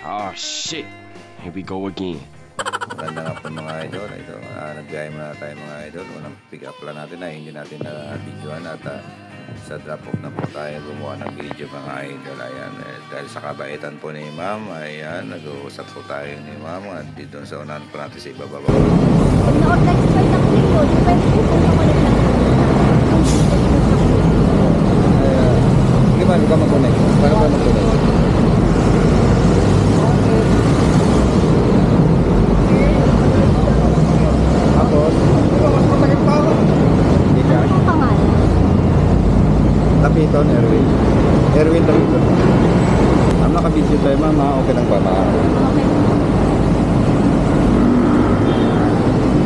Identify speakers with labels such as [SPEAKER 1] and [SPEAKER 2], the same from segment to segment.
[SPEAKER 1] Oh shit, here we go again.
[SPEAKER 2] Maganda nga po mga idol. Ito, nagbiyahe muna tayo mga idol. Unang pick up lang natin na hindi natin na videoan at sa drop off na po tayo gumawa ng video mga idol. Ayan, dahil sa kabaitan po ni ma'am, ayan, nag-uusap po tayo ni ma'am at dito sa unahan po natin sa ibababa.
[SPEAKER 3] Pag na-organize pa yung likod, pwede po kung nakulit lang.
[SPEAKER 2] Sige ba, huwag ka mag-connect. Paano ba mag-connect? Tapiton, Erwin. Erwin Tapiton. Ang nakabidyo tayo, mama. Okay lang ba, ma?
[SPEAKER 3] Okay.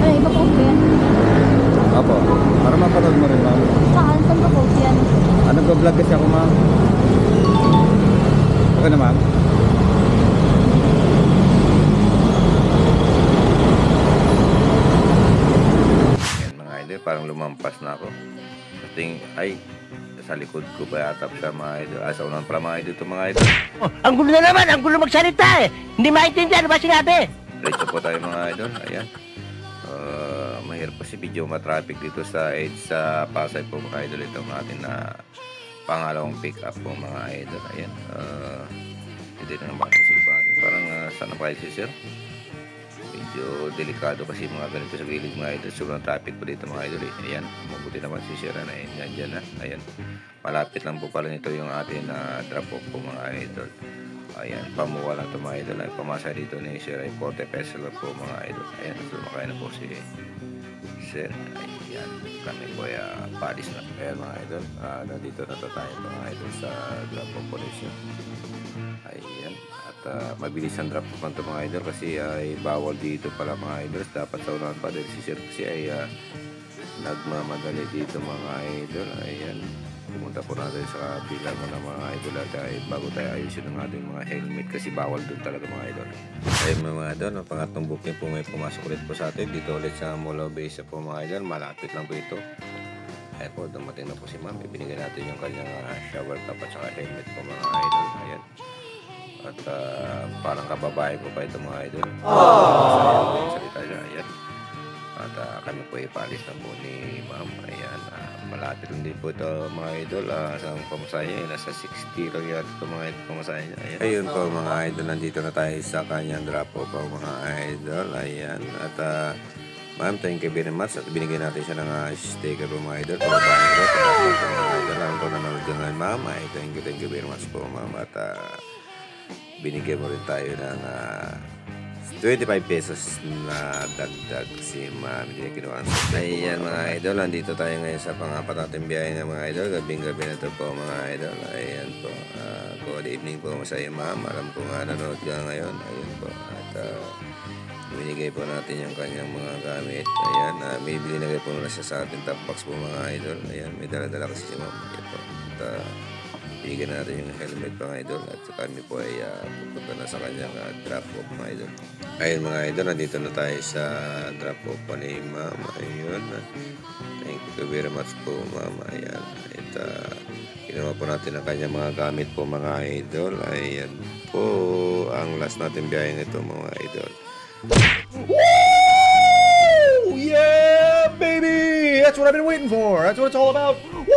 [SPEAKER 3] Ay, iba po yan.
[SPEAKER 2] Apo. Para mapanood mo rin, ma'am.
[SPEAKER 3] Saan? Saan ba po yan?
[SPEAKER 2] Nag-vlog kasi ako, ma'am. Okay na, ma'am? Yan, mga idol. Parang lumampas na ako. Ay, sa likod ko ba yata siya mga idol? Sa unang pala mga idol ito mga idol.
[SPEAKER 4] Oh, ang gulo na naman, ang gulo magsalita eh. Hindi maintindihan, ano ba sinabi?
[SPEAKER 2] Diretso po tayo mga idol. Ayan. Mahirap kasi video matraffic dito sa sa Pasay po mga idol. Ito ang ating na pangalawang pick up po mga idol. Ayan. Hindi na naman kasi parang sana pa kayo sir. Medyo delikado kasi mga ganito sa gilid mga idol. Sobrang traffic po dito mga idol. Ayan. Mabuti naman si sir na yan na. Ayan. Malapit lang po pala nito yung ating drop off po mga idol. Ayan. Pamuha lang ito mga idol. Ay pamasa dito ni sir ay 40 pesos lang po mga idol. Ayan. Sumakay na po si sir. Ayan. Kami po ay palis na. Ayan mga idol. Nandito na to tayo mga idol sa drop off po siya. Ayan. At mabilis ang drop off ito mga idol kasi ay bawal dito pala mga idol. Dapat sa unahan pa dahil si sir kasi ay nagmamadali dito mga idol. Ayan. Pumunta po natin sa kapila mo ng mga idol dahil bago tayo ayusin ng ating mga helmet kasi bawal doon talaga mga idol. Ayun mga idol, ang pangatlong booking po may pumasok ulit po sa atin dito ulit sa Molo Base po mga idol. Malapit lang po ito. Ayan po, dumating na po si ma'am. Ibinigay natin yung kanyang shower cap at saka helmet po mga idol. Ayan. At parang kababae po pa ito mga idol. Salita siya. Ayan. At kami po ipalis na po ni ma'am. Ayan. Malapit lang din po ito mga idol. Sa pamasaya nasa 60 lang yata ito mga idol pamasaya niya. Ayan. Ayun po mga idol. Nandito na tayo sa kanyang drop po po mga idol. Ayan. At ma'am, thank you very much. At binigyan natin siya ng sticker po mga idol. Pababae ko. Mga idol. Alam ko nanonood ka ngayon ma'am. Ay, thank you very much po ma'am. At binigyan mo rin tayo ng 25 pesos na dagdag si ma'am. Hindi kinuha. Ayan mga idol, nandito tayo ngayon sa pangapat natin biyahe ng mga idol. Gabing-gabi na ito po mga idol. Ayan po. Good evening po sa iyo ma'am. Alam ko nga nanonood ka ngayon. Ayan po. At binigay po natin yung kanyang mga gamit. Ayan. May binigay po na siya sa ating top box po mga idol. Ayan. May dala-dala kasi si ma'am. Ayan po. At bigyan natin yung helmet mga idol at kami po ay pupunta na sa kanyang drop off mga idol. Ayun mga idol, nandito na tayo sa drop off po ni ma'am. Ayun, thank you very much po ma'am. Ayan, ito ginawa po natin ang kanyang mga gamit po mga idol. Ayan po ang last natin biyayang ito mga idol.
[SPEAKER 5] Woo! Yeah, baby! That's what I've been waiting for. That's what it's all about. Woo!